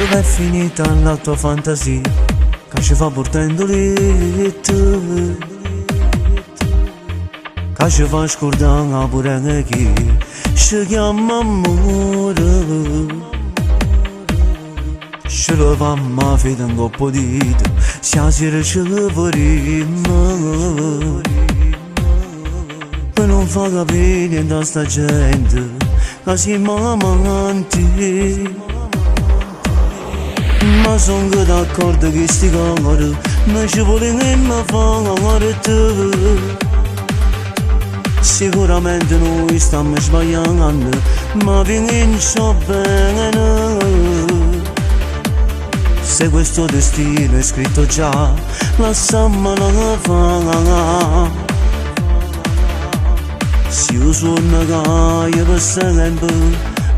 Dove è finita la tua fantasia che ci fa portando litto, che ci fa scordare pure chi ci chiama amore. Ce lo vamo a fare un po' di dito, stasera ce lo vorremmo. Per non far capire niente a sta gente che siamo amanti. Ma sono d'accordo che sti cori non ci vogliamo fare tu. Sicuramente noi stiamo sbagliando, ma vinciamo bene. Se questo destino è scritto già, lasciamolo fare. Se io sono caia per sempre,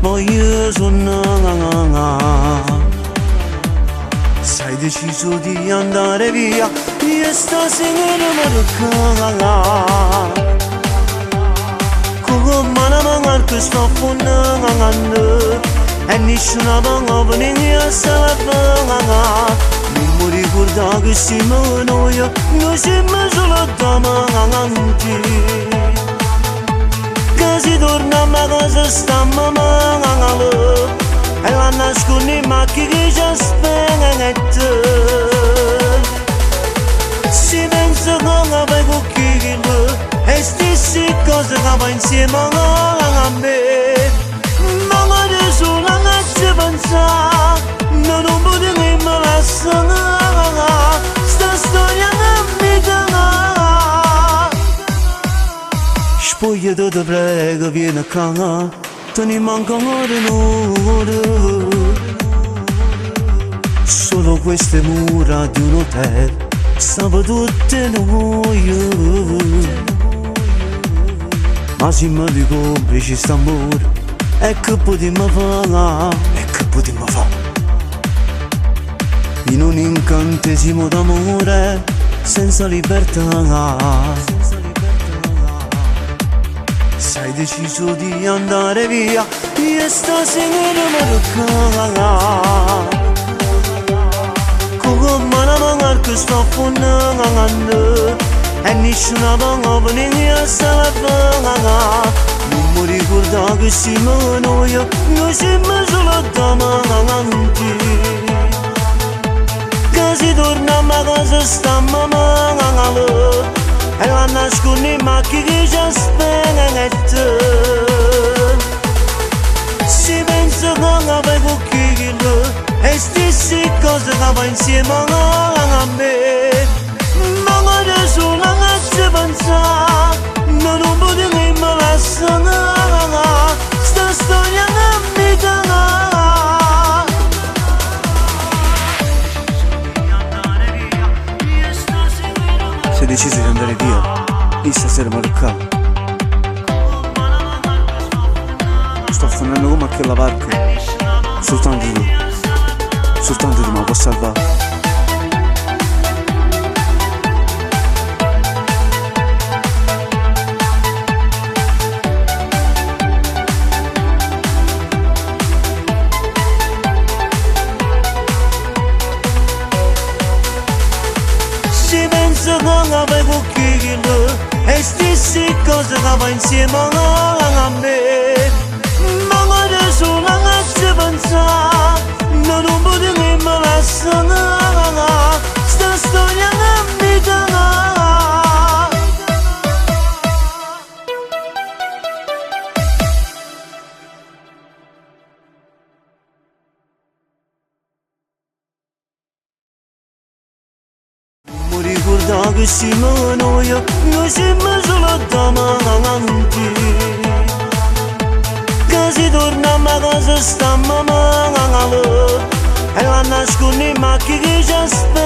voglio suonare. Se hai deciso di andare via, io stasera mi ricala. Come la mano che sto affondando, e nessuna mano viene a salvare. Non mi ricorda che siamo noi siamo solo davanti. Che si torna a casa stiamo male, e la nascondiamo che ci aspetta. Si pensa che la vai con chi e stesse cose che va insieme a me. Ma adesso non ci pensa, non potremo lasciare sta storia non mi dà. Spogliati, ti prego, vieni a casa, te ne manca un'ora. Solo queste mura di un hotel stavo tutte noi. Ma se mi di complici st'amore, e che potremmo fare? E che potremmo fare? In un incantesimo d'amore senza libertà. Se hai deciso di andare via, io stasera mi ricala. Come la mano che sto affondando, e nessuna mano viene a salvare. Non mi ricorda che siamo noi siamo solo davanti. Che si torna a casa stiamo male, e la nascondiamo che ci aspetta. Si pensa che la vai con chi e stesse cose che va insieme a me. Ma adesso non ci pensa, non potremo lasciare sta storia non mi dà. Sei deciso di andare via, io stasera mi ricavo. Sto affondando come a quella barca, soltanto tu mi puoi salvare. Si pensa che la vai con chi e stesse cose che va insieme a me. Ma adesso non ci pensa, non potremo lasciare sta storia non mi dà. Mi ricorda che siamo noi siamo solo davanti. Che si torna a casa stiamo male, e la nascondiamo che ci aspetta.